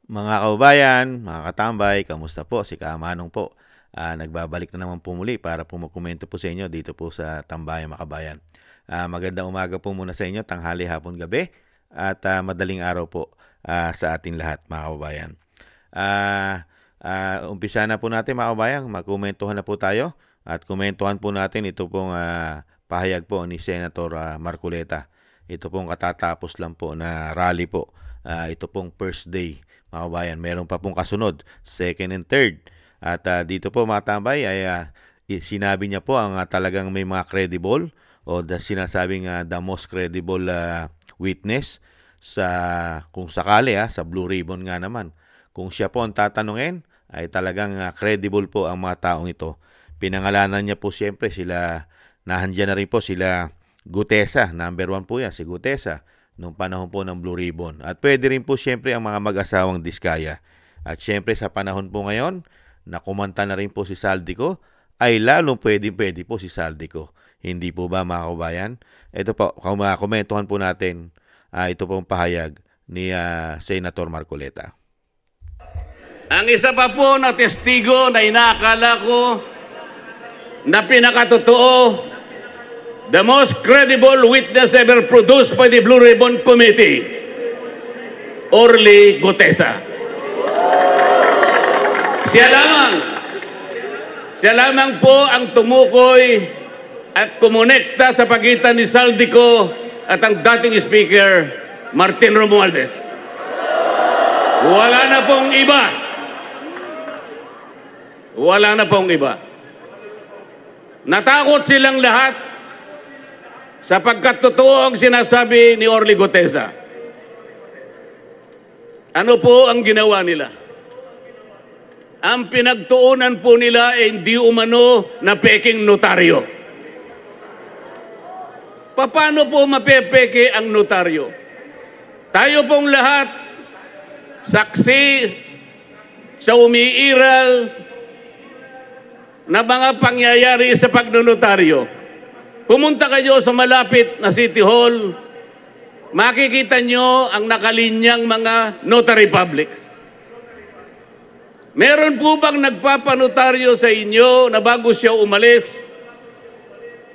Mga kababayan, mga katambay, kamusta po? Si Kamanong po. Nagbabalik na naman po muli para po magkomento po sa inyo dito po sa Tambayan Makabayan. Magandang umaga po muna sa inyo, tanghali, hapon, gabi at madaling araw po sa ating lahat mga kababayan. Umpisa na po natin mga kababayan, magkomentuhan na po tayo at komentuhan po natin ito pong pahayag po ni Senator Marcoleta. Ito pong katatapos lang po na rally po. Ito pong first day mga kabayan. Meron pa pong kasunod, second and third. At dito po mga tambay ay sinabi niya po ang talagang may mga credible o sinasabing the most credible witness sa kung sakali sa Blue Ribbon nga naman. Kung siya po ang tatanungin ay talagang credible po ang mga taong ito. Pinangalanan niya po siyempre sila, nahandyan na rin po sila Gutesa, number 1 po yan, si Gutesa nung panahon po ng Blue Ribbon. At pwede rin po siyempre ang mga mag-asawang Diskaya. At siyempre sa panahon po ngayon, na kumanta na rin po si Saldico, ay lalong pwede po si Saldico. Hindi po ba mga kabayan? Ito po, komentuhan po natin ito pong pahayag ni Senator Marcoleta. Ang isa pa po na testigo na inaakala ko na pinakatotoo, the most credible witness ever produced by the Blue Ribbon Committee, Orly Gutesa. Siya lamang po ang tumukoy at kumonekta sa pagitan ni Saldico at ang dating speaker, Martin Romualdez. Wala na pong iba. Wala na pong iba. Natakot silang lahat sapagkat totoo ang sinasabi ni Orly Gutesa. Ano po ang ginawa nila? Ang pinagtuunan po nila ay hindi umano na peking notaryo. Paano po mapepeke ang notaryo? Tayo pong lahat, saksi sa umiiral na mga pangyayari sa pagnonotaryo. Pumunta kayo sa malapit na City Hall, makikita nyo ang nakalinyang mga notary publics. Meron po bang nagpapanotaryo sa inyo na bago siya umalis,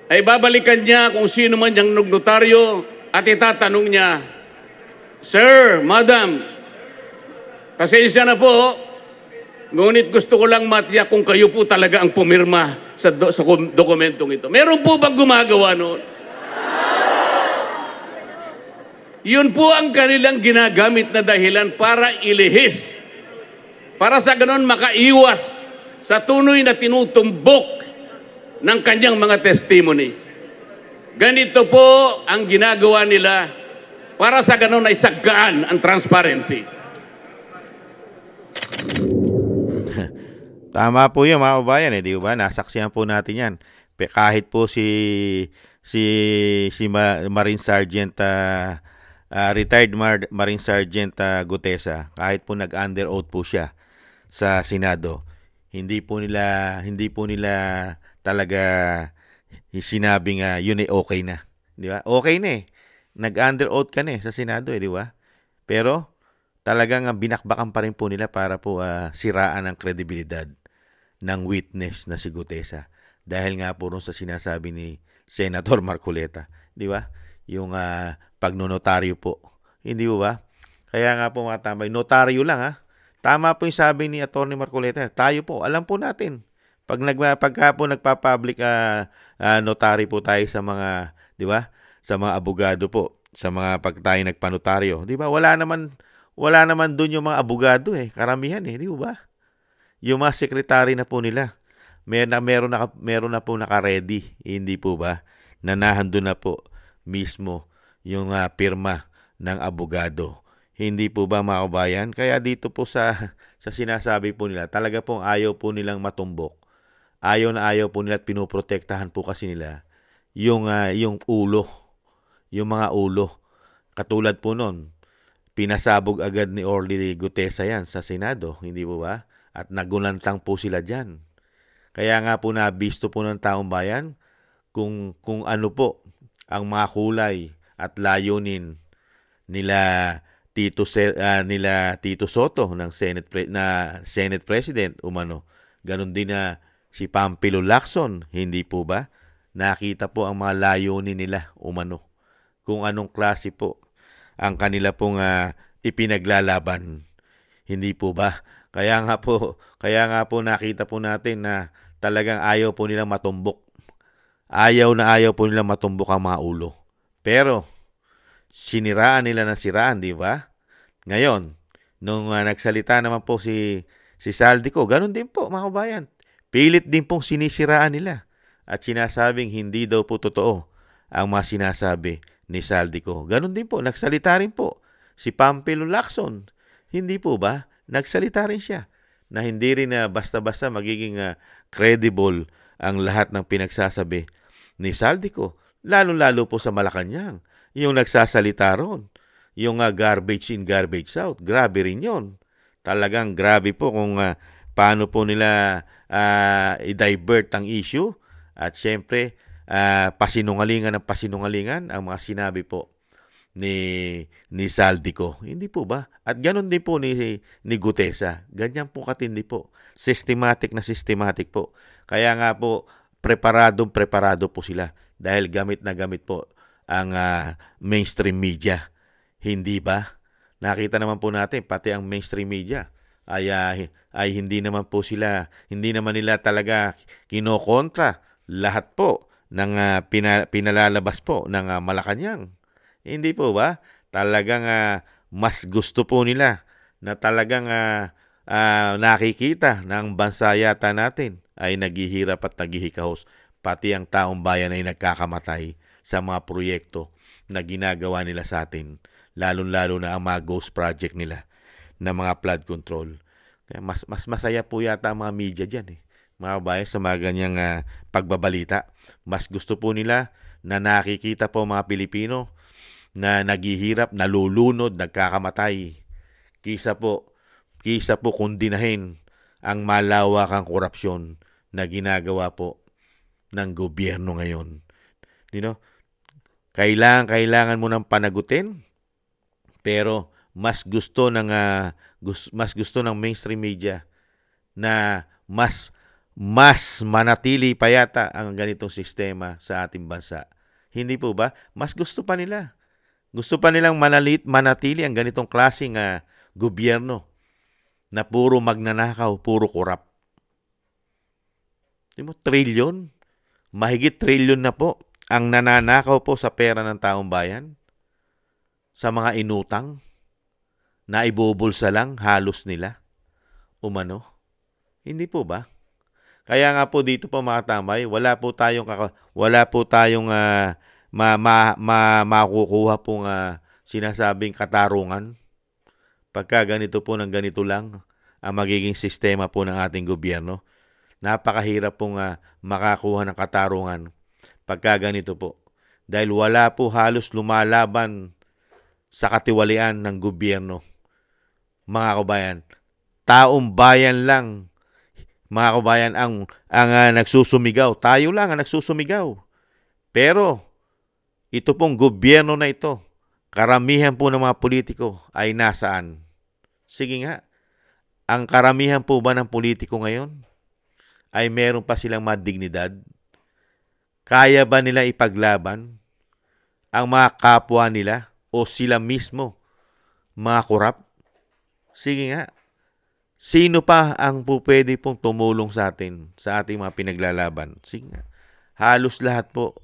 ay babalikan niya kung sino man yung notaryo at itatanong niya, Sir, Madam, pasensya na po, ngunit gusto ko lang matiyak kung kayo po talaga ang pumirma sa dokumentong ito. Meron po bang gumagawa noon? Yun po ang kanilang ginagamit na dahilan para ilihis. Para sa ganon makaiwas sa tunoy na tinutumbok ng kanyang mga testimonies. Ganito po ang ginagawa nila para sa ganon ay saggaan ang transparency. Tama po yun mga kabayan, di ba? Nasaksihan po natin yan. Kahit po si Marine Sergeant, retired Marine Sergeant Gutesa, kahit po nag-under oath po siya sa Senado, hindi po nila talaga sinabing yun ay okay na. Di ba? Okay na eh. Nag-under oath ka na sa Senado di ba? Pero talagang binakbakan pa rin po nila para po siraan ang kredibilidad ng witness na si Gutesa. Dahil nga po sa sinasabi ni Senator Marcoleta. Di ba? Yung pagnonotaryo po. Hindi ba? Kaya nga po mga tambay, notaryo lang Tama po yung sabi ni Atty. Marcoleta. Tayo po, alam po natin. Pagka po nagpa-public notary po tayo sa mga, di ba? Sa mga abogado po, sa mga pag tayo nagpanotaryo, di ba? Wala naman doon yung mga abogado karamihan di ba? Yung mga sekretary na po nila. Meron na po naka-ready, hindi po ba? Nanahan na po mismo yung pirma ng abogado. Hindi po ba mga kabayan? Kaya dito po sa sinasabi po nila, talaga pong ayaw po nilang matumbok. Ayaw po nila at pinoprotektahan po kasi nila yung ulo, yung mga ulo. Katulad po nun, pinasabog agad ni Orly Gutesa yan sa Senado, hindi po ba? At nagulantang po sila dyan. Kaya nga po nabisto po ng taong bayan kung ano po ang mga kulay at layunin nila nila Tito Soto ng Senate President umano. Ganon din na si Pampilo Lacson, hindi po ba? Nakita po ang mga layunin nila umano. Kung anong klase po ang kanila pong ipinaglalaban. Hindi po ba? Kaya nga po nakita po natin na talagang ayaw po nilang matumbok. Ayaw po nilang matumbok ang mga ulo. Pero siniraan nila ng siraan, di ba? Ngayon, nung nagsalita naman po si Saldico, ganun din po mga kabayan. Pilit din pong sinisiraan nila at sinasabing hindi daw po totoo ang mga sinasabi ni Saldico. Ganun din po, nagsalita rin po si Pampilo Lacson. Hindi po ba? Nagsalita rin siya na hindi rin basta-basta magiging credible ang lahat ng pinagsasabi ni Saldico. Lalo-lalo po sa Malacanang. Yung nagsasalita ron. Yung garbage in, garbage out. Grabe rin yun. Talagang grabe po kung paano po nila i-divert ang issue. At syempre, pasinungalingan ang mga sinabi po ni Saldico. Hindi po ba? At ganun din po ni Gutesa. Ganyan po katindi po. Systematic po. Kaya nga po, preparado po sila. Dahil gamit na gamit po ang mainstream media. Hindi ba? Nakita naman po natin, pati ang mainstream media ay hindi naman nila talaga kinokontra lahat po ng pinalalabas po ng Malacanang. Hindi po ba? Talagang mas gusto po nila na talagang nakikita ng bansa yata natin ay naghihirap at naghihikahos. Pati ang taong bayan ay nagkakamatay sa mga proyekto na ginagawa nila sa atin. Lalo-lalo na ang mga ghost project nila na mga flood control. Kaya mas masaya po yata ang mga media dyan mga bayan sa mga ganyang pagbabalita. Mas gusto po nila na nakikita po mga Pilipino na naghihirap, nalulunod, nagkakamatay. Kisa po kundinahin ang malawakang korupsyon na ginagawa po ng gobyerno ngayon. Kailangan mo ng panagutin, pero mas gusto ng mainstream media na mas manatili pa yata ang ganitong sistema sa ating bansa. Hindi po ba? Mas gusto pa nila. Gusto pa nilang manatili ang ganitong klaseng gobyerno na puro magnanakaw, puro korap. Trilyon? Mahigit trilyon na po ang nananakaw po sa pera ng taong bayan. Sa mga inutang na ibubulsa lang halos nila umano. Hindi po ba? Kaya nga po dito po mga tambay, wala po tayong makukuha pong sinasabing katarungan. Pagka ganito po ng ganito lang ang magiging sistema po ng ating gobyerno. Napakahirap pong makakuha ng katarungan pagka ganito po. Dahil wala po halos lumalaban sa katiwalian ng gobyerno. Mga kabayan, taong bayan lang, mga kabayan, ang nagsusumigaw. Tayo lang ang nagsusumigaw. Pero, ito pong gobyerno na ito, karamihan po ng mga politiko ay nasaan? Sige nga, ang karamihan po ba ng politiko ngayon ay meron pa silang mga dignidad? Kaya ba nila ipaglaban ang mga kapwa nila o sila mismo, mga korap? Sige nga. Sino pa ang pwede pong tumulong sa atin, sa ating mga pinaglalaban? Sige nga. Halos lahat po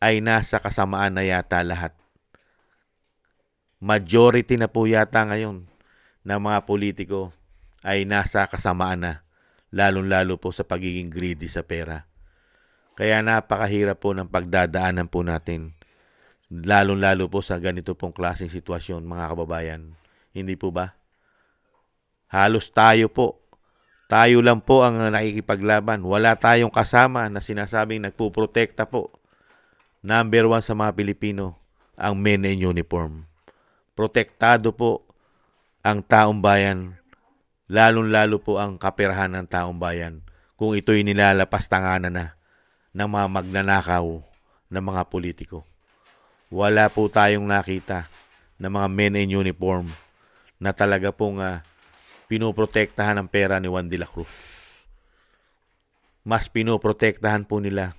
ay nasa kasamaan na yata lahat. Majority na po yata ngayon na mga politiko ay nasa kasamaan na, lalong-lalo po sa pagiging greedy sa pera. Kaya napakahirap po ng pagdadaanan po natin. Lalong-lalo po sa ganito pong klaseng sitwasyon, mga kababayan. Hindi po ba? Halos tayo lang po ang nakikipaglaban. Wala tayong kasama na sinasabing nagpuprotekta po. Number 1 sa mga Pilipino, ang men in uniform. Protektado po ang taong bayan, lalong-lalo po ang kaperahan ng taong bayan kung ito'y nilalapastanganan na ng mga magnanakaw ng mga politiko. Wala po tayong nakita ng mga men in uniform na talaga pong pinoprotektahan ang pera ni Juan de la Cruz. Mas pinoprotektahan po nila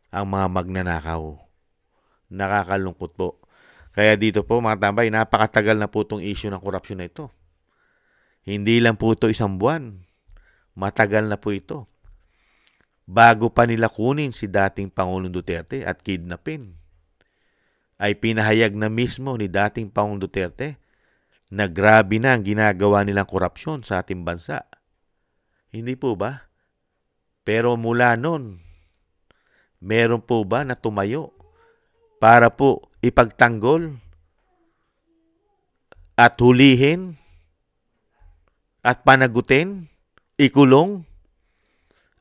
ang mga magnanakaw. Nakakalungkot po. Kaya dito po mga tambay, napakatagal na po itong issue ng korupsyon na ito. Hindi lang po ito isang buwan. Matagal na po ito. Bago pa nila kunin si dating Pangulong Duterte at kidnapin, ay pinahayag na mismo ni dating Pangulong Duterte na grabe na ang ginagawa nilang korupsyon sa ating bansa. Hindi po ba? Pero mula noon, meron po ba na tumayo para po ipagtanggol at hulihin at panagutin, ikulong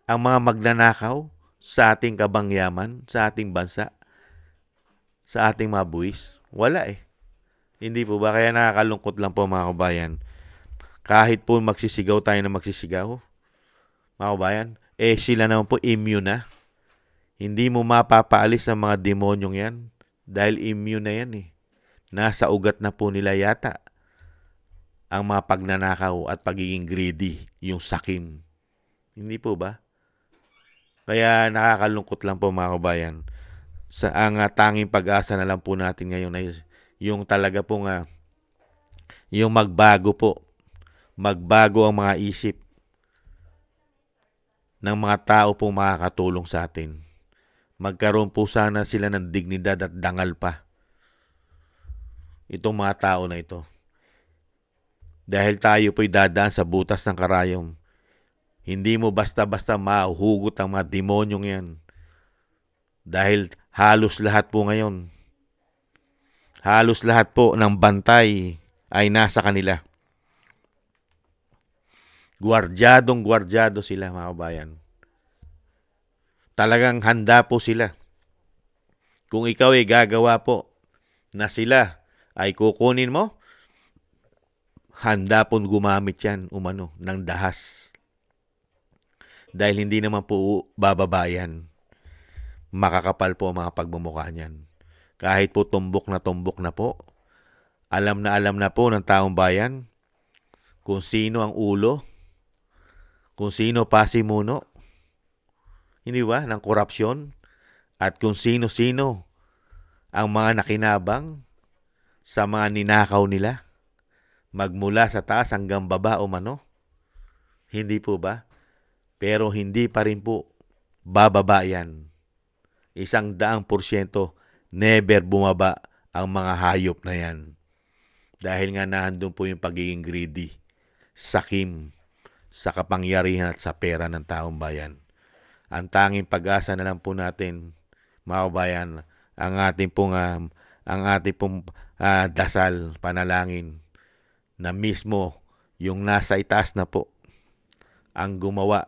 ang mga magnanakaw sa ating kabangyaman, sa ating bansa, sa ating mga buwis? Wala eh. Hindi po ba? Kaya nakakalungkot lang po mga kabayan. Kahit po magsisigaw tayo na magsisigaw, mga kabayan, sila naman po immune na. Hindi mo mapapaalis ang mga demonyong yan dahil immune na yan eh. Nasa ugat na po nila yata ang mga pagnanakaw at pagiging greedy, yung sakim. Hindi po ba? Kaya nakakalungkot lang po mga kabayan. Ang tanging pag-asa na lang po natin ngayon ay yung talaga pong yung magbago po. Magbago ang mga isip ng mga tao pong makakatulong sa atin. Magkaroon po sana sila ng dignidad at dangal pa. Itong mga tao na ito. Dahil tayo po'y dadaan sa butas ng karayom. Hindi mo basta-basta mahuhugot ang mga demonyong yan. Dahil halos lahat po ngayon, halos lahat po ng bantay ay nasa kanila. Gwardyadong-gwardyado sila mga kabayan. Talagang handa po sila. Kung ikaw ay gagawa po na sila ay kukunin mo, handa pong gumamit yan ng dahas. Dahil hindi naman po bababayan. Makakapal po ang mga pagmumukha niyan. Kahit po tumbok na po, alam na po ng taong bayan kung sino ang ulo, kung sino pasimuno, hindi ba, ng korupsyon, at kung sino-sino ang mga nakinabang sa mga ninakaw nila, magmula sa taas hanggang baba o mano. Hindi po ba? Pero hindi pa rin po bababa yan. 100% never bumaba ang mga hayop na yan. Dahil nga nahandun po yung pagiging greedy, sakim, sa kapangyarihan at sa pera ng taong bayan. Ang tanging pag-asa na lang po natin, mga kabayan, ang ating pong dasal, panalangin, na mismo yung nasa itaas na po ang gumawa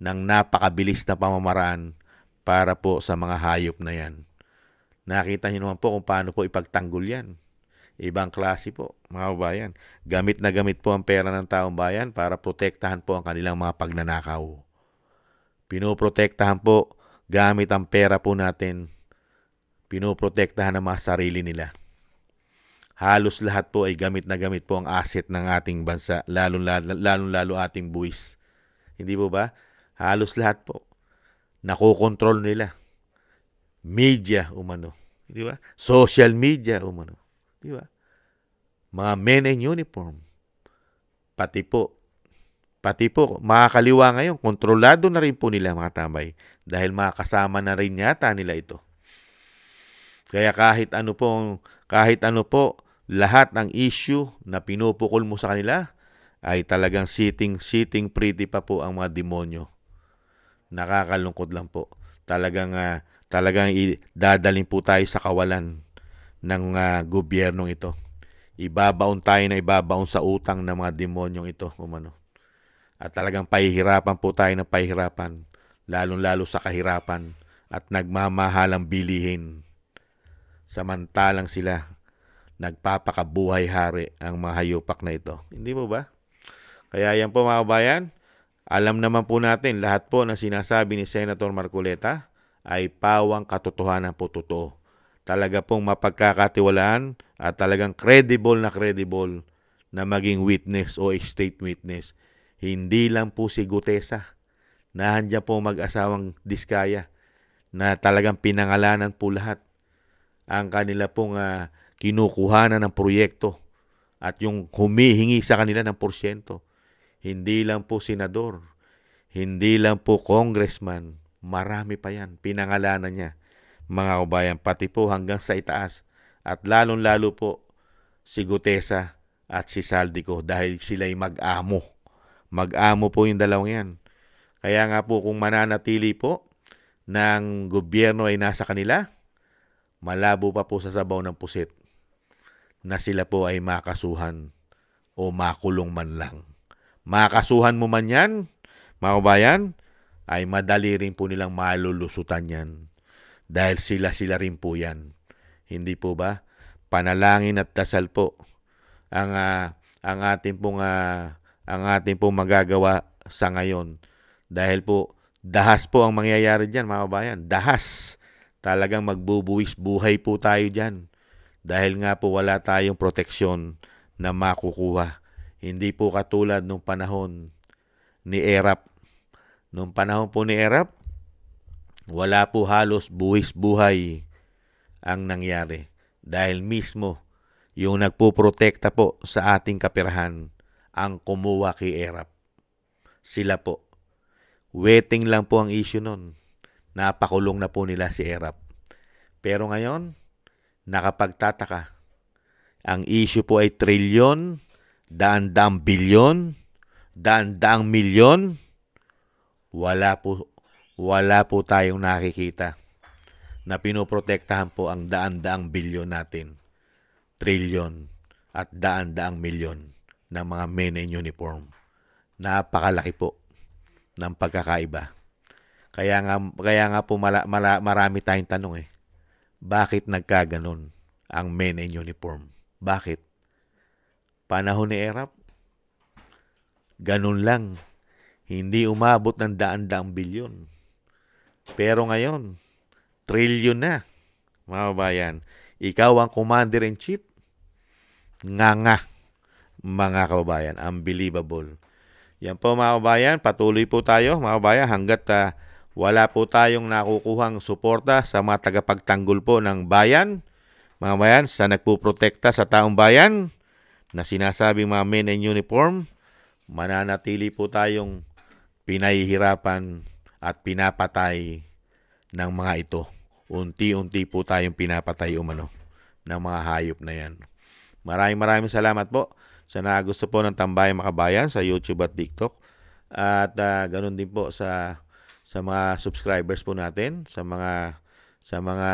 ng napakabilis na pamamaraan para po sa mga hayop na yan. Nakita niyo naman po kung paano po ipagtanggol yan. Ibang klase po, mga kabayan. Gamit na gamit po ang pera ng taong bayan para protektahan po ang kanilang mga pagnanakaw. Pinoprotektahan po gamit ang pera po natin. Pinoprotektahan ang mga sarili nila. Halos lahat po ay gamit na gamit po ang asset ng ating bansa, lalong-lalo ating buwis. Hindi po ba? Halos lahat po. Nakokontrol nila. Media umano. Di ba? Social media umano. Di ba? Mga men in uniform. Pati po, makakaliwa ngayon, kontrolado na rin po nila mga tambay. Dahil makakasama na rin yata nila ito. Kaya kahit ano po, lahat ng issue na pinupukol mo sa kanila, ay talagang sitting pretty pa po ang mga demonyo. Nakakalungkot lang po. Talagang dadalhin po tayo sa kawalan ng gobyernong ito. Ibabaon sa utang ng mga demonyong ito. At talagang pahihirapan po tayo ng pahihirapan, lalong-lalo sa kahirapan at nagmamahalang bilihin. Samantalang sila nagpapakabuhay-hari ang mga hayupak na ito. Hindi mo ba? Kaya yan po mga kabayan, alam naman po natin lahat po na sinasabi ni Senator Marcoleta ay pawang katotohanan po totoo. talaga pong mapagkakatiwalaan at talagang credible na maging witness o state witness. Hindi lang po si Gutesa, nandiyan po mag-asawang Diskaya na talagang pinangalanan po lahat ang kanila pong kinukuhanan ng proyekto at yung humihingi sa kanila ng porsyento. Hindi lang po senador, hindi lang po congressman, marami pa yan, pinangalanan niya. Mga kabayan, pati po hanggang sa itaas at lalong-lalo po si Gutesa at si Saldico dahil sila'y mag-amo. Mag-amo po yung dalawang yan. Kaya nga po kung mananatili po ng gobyerno ay nasa kanila, malabo pa po sa sabaw ng pusit na sila po ay makasuhan o makulong man lang. Makasuhan mo man yan, mga kabayan, ay madali rin po nilang malulusutan yan. Dahil sila rin po yan. Hindi po ba? Panalangin at dasal po ang ating pong magagawa sa ngayon. Dahil po, dahas po ang mangyayari dyan, mga kabayan. Dahas. Talagang magbubuwis buhay po tayo dyan. Dahil nga po wala tayong proteksyon na makukuha. Hindi po katulad nung panahon ni Erap. Nung panahon po ni Erap, wala po halos buwis buhay ang nangyari. Dahil mismo yung nagpuprotekta po sa ating kapirahan ang kumuha kay Erap. Sila po. Waiting lang po ang issue nun. Napakulong na po nila si Erap. Pero ngayon, nakapagtataka. Ang issue po ay trilyon, daan-daang bilyon, daan-daang milyon. Wala po tayong nakikita na pinoprotektahan po ang daan-daang bilyon natin. Trilyon at daan-daang milyon ng mga men in uniform. Napakalaki po ng pagkakaiba. Kaya nga po marami tayong tanong Bakit nagkaganon ang men in uniform? Bakit? Panahon ni Erap, ganun lang. Hindi umabot ng daan-daang bilyon. Pero ngayon, trilyon na. Mga kabayan, ikaw ang commander-in-chief. Nga. Mga kabayan, unbelievable. Yan po mga kabayan, patuloy po tayo mga kabayan hanggat wala po tayong nakukuhang suporta sa mga tagapagtanggol po ng bayan, mga bayan, sa nagpuprotekta sa taong bayan na sinasabing mga men in uniform, mananatili po tayong pinahihirapan at pinapatay ng mga ito. Unti-unti po tayong pinapatay umano ng mga hayop na yan. Maraming salamat po sa nagusto po ng Tambayang Makabayan sa YouTube at TikTok. At ganun din po sa mga subscribers po natin, sa mga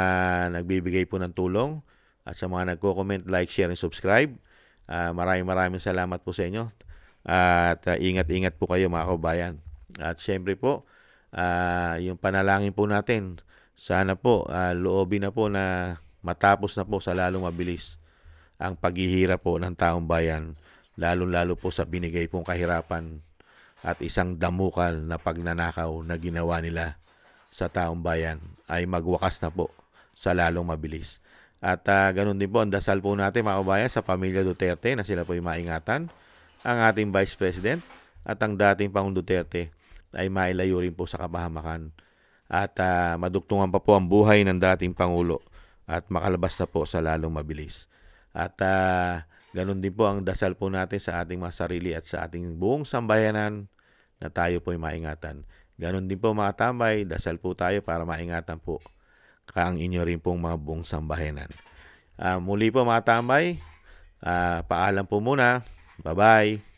nagbibigay po ng tulong at sa mga nagko-comment, like, share, and subscribe. Maraming salamat po sa inyo. At ingat-ingat po kayo mga kabayan. At syempre po, yung panalangin po natin, sana po loobin na po na matapos na po sa lalong mabilis ang paghihirap po ng taong bayan, lalo po sa binigay pong kahirapan at isang damukal na pagnanakaw na ginawa nila sa taong bayan ay magwakas na po sa lalong mabilis. At ganun din po ang dasal po natin mga kabayan sa pamilya Duterte na sila po ay maingatan, ang ating Vice President at ang dating Pangulong Duterte ay mailayo rin po sa kapahamakan at madugtungan pa po ang buhay ng dating Pangulo at makalabas na po sa lalong mabilis. At ganun din po ang dasal po natin sa ating mga sarili at sa ating buong sambayanan na tayo po ay maingatan. Ganun din po mga tambay, dasal po tayo para maingatan po ang inyo rin pong mga buong sambayanan. Muli po mga tambay, paalam po muna. Bye-bye.